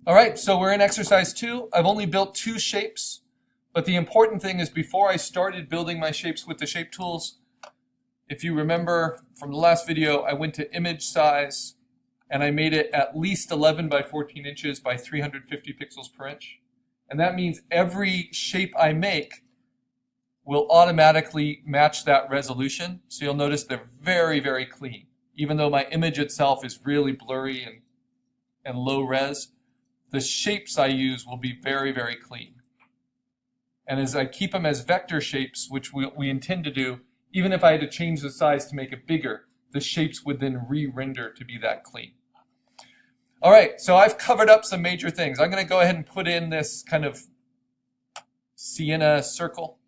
All right, so we're in exercise 2. I've only built 2 shapes, but the important thing is before I started building my shapes with the shape tools, if you remember from the last video, I went to image size and I made it at least 11 by 14 inches by 350 pixels per inch. And that means every shape I make will automatically match that resolution. So you'll notice they're very, very clean. Even though my image itself is really blurry and low res, the shapes I use will be very, very clean. And as I keep them as vector shapes, which we intend to do, even if I had to change the size to make it bigger, the shapes would then re-render to be that clean. All right, so I've covered up some major things. I'm going to go ahead and put in this kind of sienna circle.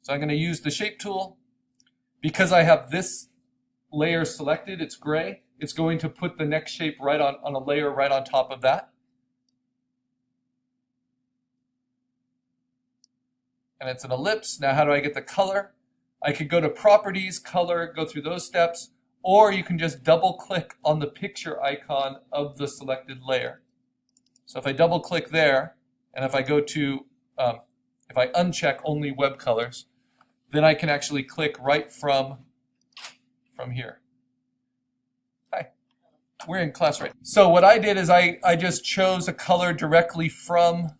So I'm going to use the shape tool. Because I have this layer selected, it's gray, it's going to put the next shape right on a layer right on top of that. And it's an ellipse. Now how do I get the color? I could go to Properties, Color, go through those steps, or you can just double click on the picture icon of the selected layer. So if I double click there, and if I go to, if I uncheck only web colors, then I can actually click right from here. Hi, we're in class right now. So what I did is I just chose a color directly from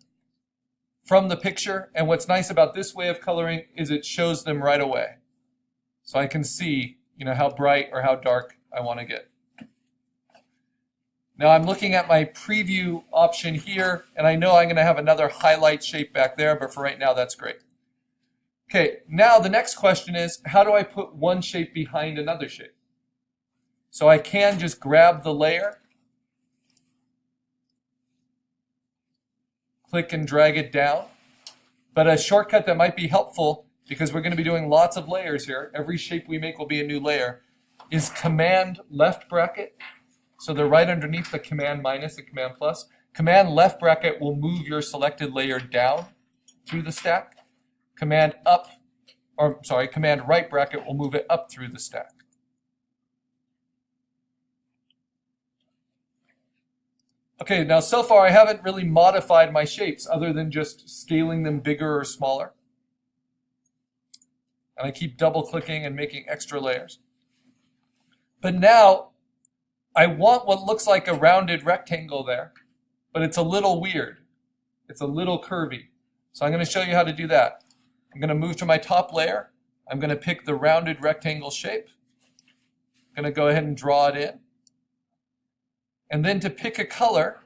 the picture, and what's nice about this way of coloring is it shows them right away. So I can see, how bright or how dark I want to get. Now I'm looking at my preview option here, and I know I'm going to have another highlight shape back there, but for right now that's great. Okay, now the next question is, how do I put one shape behind another shape? So I can just grab the layer, click and drag it down. But a shortcut that might be helpful, because we're going to be doing lots of layers here, every shape we make will be a new layer, is Command left bracket. So they're right underneath the Command minus and Command plus. Command left bracket will move your selected layer down through the stack. Command right bracket will move it up through the stack. Okay, now so far I haven't really modified my shapes other than just scaling them bigger or smaller. And I keep double clicking and making extra layers. But now I want what looks like a rounded rectangle there, but it's a little weird. It's a little curvy. So I'm going to show you how to do that. I'm going to move to my top layer. I'm going to pick the rounded rectangle shape. I'm going to go ahead and draw it in. And then to pick a color,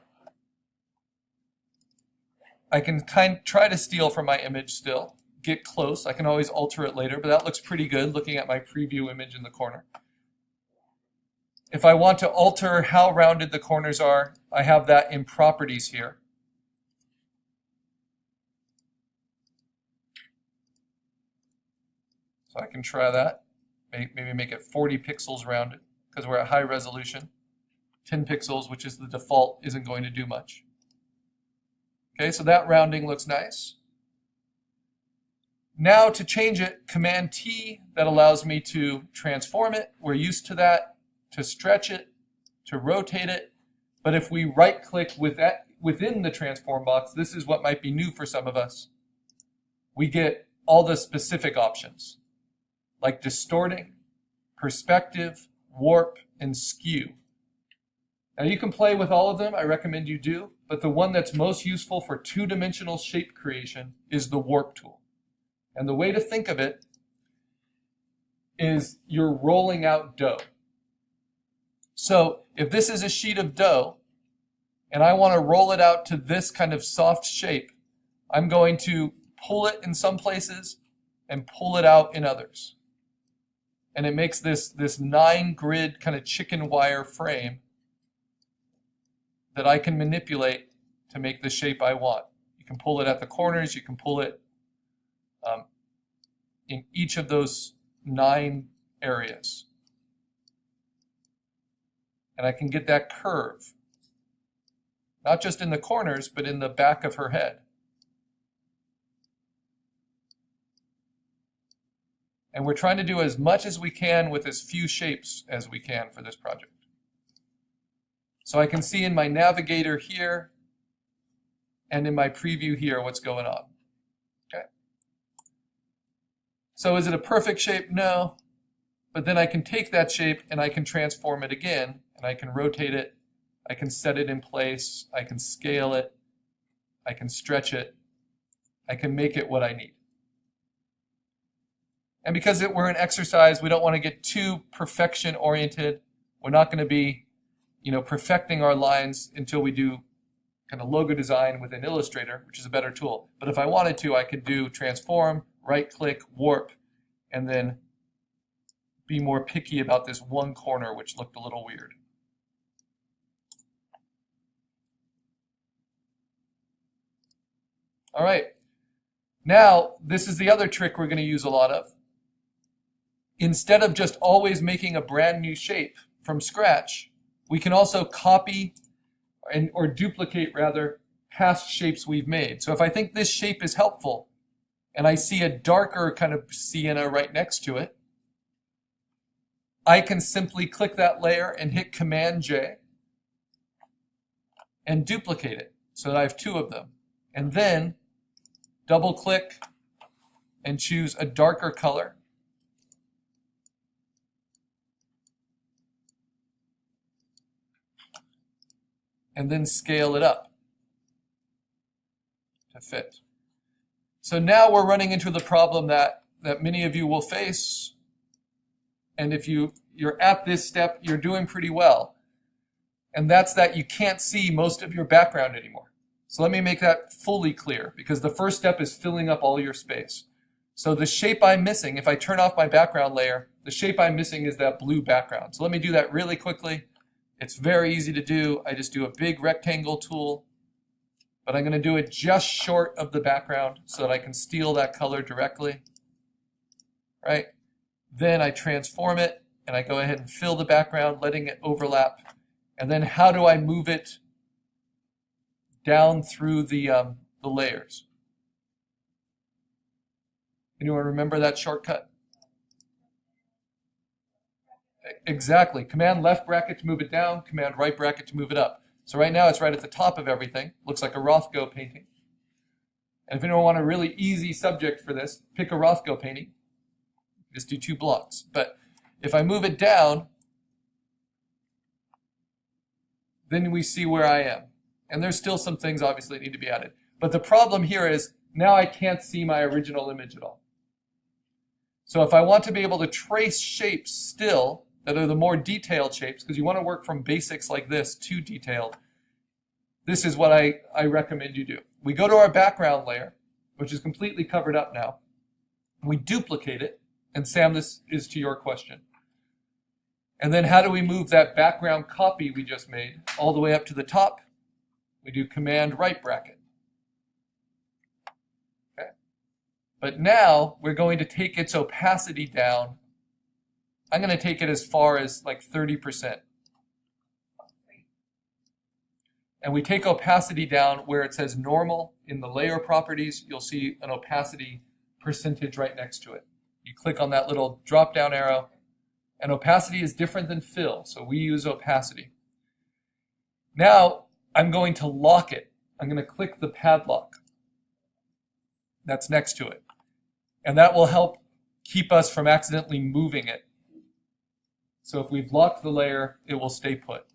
I can try to steal from my image still, get close. I can always alter it later, but that looks pretty good looking at my preview image in the corner. If I want to alter how rounded the corners are, I have that in Properties here. So I can try that. Maybe make it 40 pixels rounded because we're at high resolution. 10 pixels, which is the default, isn't going to do much. Okay, so that rounding looks nice. Now to change it, Command T, that allows me to transform it. We're used to that, to stretch it, to rotate it. But if we right click within the transform box, this is what might be new for some of us. We get all the specific options, like distorting, perspective, warp, and skew. Now you can play with all of them, I recommend you do, but the one that's most useful for two-dimensional shape creation is the warp tool. And the way to think of it is you're rolling out dough. So if this is a sheet of dough, and I want to roll it out to this kind of soft shape, I'm going to pull it in some places and pull it out in others. And it makes this 9-grid kind of chicken wire frame that I can manipulate to make the shape I want. You can pull it at the corners, you can pull it in each of those 9 areas. And I can get that curve, not just in the corners, but in the back of her head. And we're trying to do as much as we can with as few shapes as we can for this project. So I can see in my navigator here and in my preview here what's going on. Okay. So is it a perfect shape? No. But then I can take that shape and I can transform it again, and I can rotate it, I can set it in place, I can scale it, I can stretch it, I can make it what I need. And because we're an exercise, we don't want to get too perfection oriented. We're not going to be, perfecting our lines until we do kind of logo design within Illustrator, which is a better tool. But if I wanted to, I could do transform, right click, warp, and then be more picky about this one corner, which looked a little weird. All right. Now, this is the other trick we're going to use a lot of. Instead of just always making a brand new shape from scratch, we can also copy or duplicate rather past shapes we've made. So if I think this shape is helpful and I see a darker kind of sienna right next to it, I can simply click that layer and hit Command J and duplicate it so that I have two of them. And then double click and choose a darker color. And then scale it up to fit. So now we're running into the problem that many of you will face. And if you're at this step, you're doing pretty well. And that's that you can't see most of your background anymore. So let me make that fully clear, because the first step is filling up all your space. So the shape I'm missing, if I turn off my background layer, the shape I'm missing is that blue background. So let me do that really quickly. It's very easy to do. I just do a big rectangle tool, but I'm going to do it just short of the background so that I can steal that color directly. Right? Then I transform it, and I go ahead and fill the background, letting it overlap. And then how do I move it down through the layers? Anyone remember that shortcut? Exactly. Command left bracket to move it down, Command right bracket to move it up. So right now it's right at the top of everything. Looks like a Rothko painting. And if anyone want a really easy subject for this, pick a Rothko painting. Just do 2 blocks. But if I move it down, then we see where I am. And there's still some things obviously that need to be added. But the problem here is now I can't see my original image at all. So if I want to be able to trace shapes still that are the more detailed shapes, because you want to work from basics like this to detailed, this is what I recommend you do. We go to our background layer, which is completely covered up now. We duplicate it, and Sam, this is to your question. And then how do we move that background copy we just made all the way up to the top? We do Command right bracket. Okay. But now we're going to take its opacity down. I'm going to take it as far as like 30%. And we take opacity down where it says normal in the layer properties. You'll see an opacity percentage right next to it. You click on that little drop down arrow, and opacity is different than fill, so we use opacity. Now I'm going to lock it. I'm going to click the padlock that's next to it. And that will help keep us from accidentally moving it. So if we've locked the layer, it will stay put.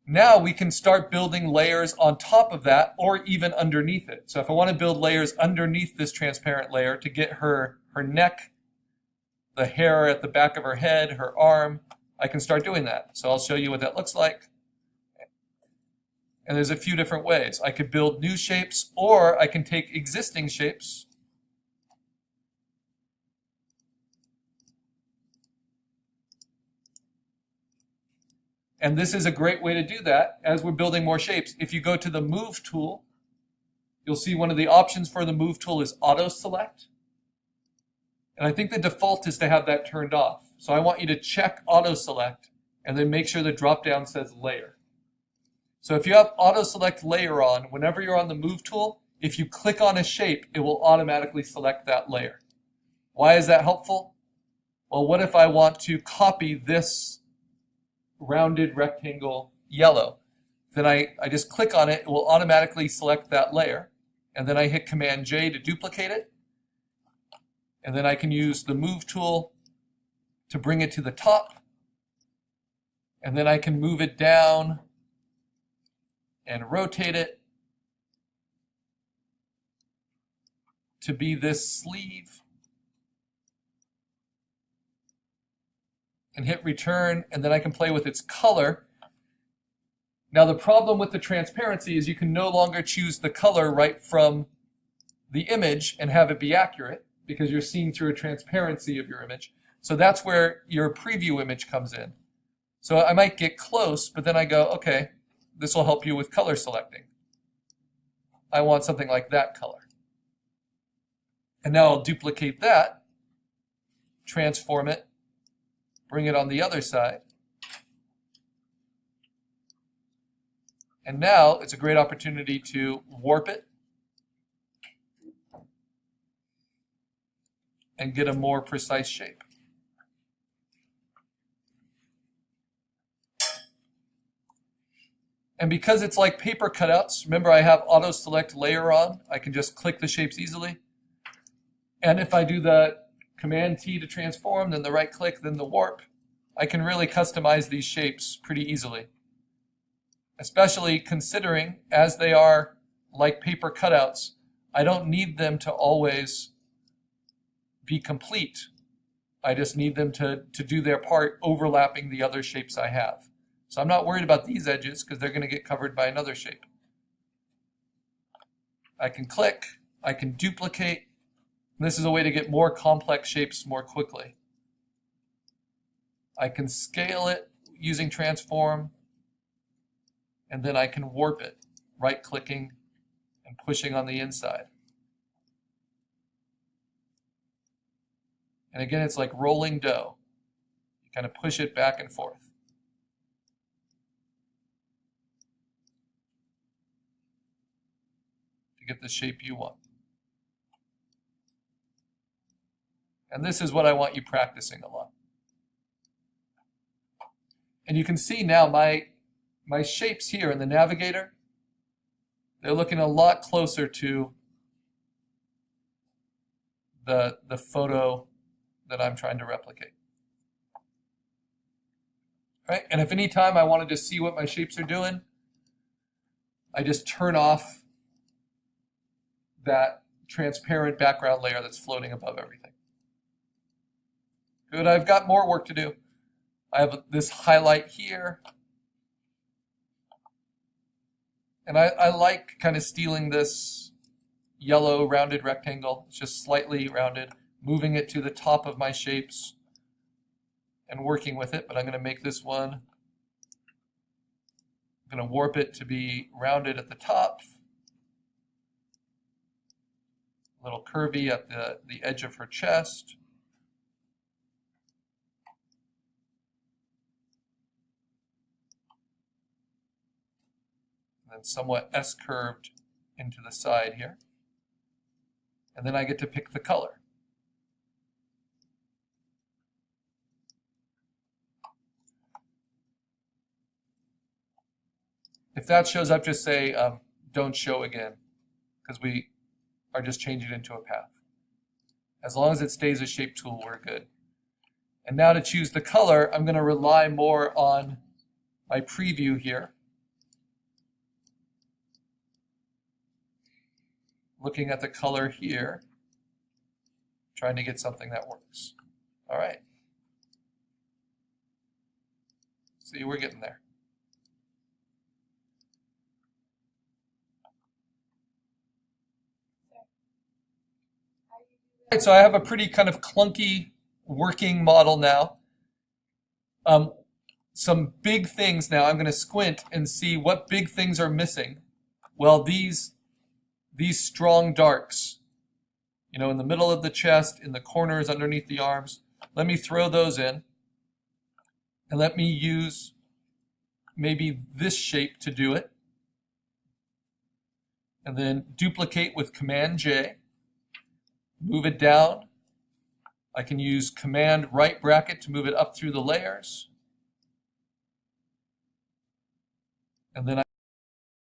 Now we can start building layers on top of that or even underneath it. So if I want to build layers underneath this transparent layer to get her neck, the hair at the back of her head, her arm, I can start doing that. So I'll show you what that looks like. And there's a few different ways. I could build new shapes, or I can take existing shapes and this is a great way to do that as we're building more shapes. If you go to the Move tool, you'll see one of the options for the Move tool is Auto Select. And I think the default is to have that turned off. So I want you to check Auto Select and then make sure the drop-down says Layer. So if you have Auto Select Layer on, whenever you're on the Move tool, if you click on a shape, it will automatically select that layer. Why is that helpful? Well, what if I want to copy this rounded rectangle yellow? then I just click on it. It will automatically select that layer. And then I hit Command J to duplicate it. And then I can use the Move tool to bring it to the top. And then I can move it down and rotate it to be this sleeve. And hit return, and then I can play with its color. Now the problem with the transparency is you can no longer choose the color right from the image and have it be accurate because you're seeing through a transparency of your image. So that's where your preview image comes in. So I might get close, but then I go, okay, this will help you with color selecting. I want something like that color. And now I'll duplicate that, transform it, bring it on the other side. And now it's a great opportunity to warp it and get a more precise shape. And because it's like paper cutouts, remember I have auto select layer on, I can just click the shapes easily. And if I do the Command T to transform, then the right click, then the warp, I can really customize these shapes pretty easily. Especially considering, as they are like paper cutouts, I don't need them to always be complete. I just need them to do their part overlapping the other shapes I have. So I'm not worried about these edges because they're going to get covered by another shape. I can click, I can duplicate. This is a way to get more complex shapes more quickly. I can scale it using transform, and then I can warp it, right-clicking and pushing on the inside. And again, it's like rolling dough. You kind of push it back and forth. To get the shape you want. And this is what I want you practicing a lot. And you can see now my shapes here in the navigator, they're looking a lot closer to the photo that I'm trying to replicate. Right? And if any time I wanted to see what my shapes are doing, I just turn off that transparent background layer that's floating above everything. Good, I've got more work to do. I have this highlight here. And I like kind of stealing this yellow rounded rectangle. It's just slightly rounded, moving it to the top of my shapes and working with it. But I'm going to make this one, I'm going to warp it to be rounded at the top. A little curvy at the edge of her chest. And then somewhat S-curved into the side here. And then I get to pick the color. If that shows up, just say don't show again, because we are just changing it into a path. As long as it stays a shape tool, we're good. And now to choose the color, I'm going to rely more on my preview here. Looking at the color here, trying to get something that works. All right. See, we're getting there. All right, so I have a pretty kind of clunky working model now. Some big things now. I'm going to squint and see what big things are missing. Well, these strong darks, you know, in the middle of the chest, in the corners, underneath the arms. Let me throw those in. And let me use maybe this shape to do it. And then duplicate with Command J. Move it down. I can use Command right bracket to move it up through the layers. And then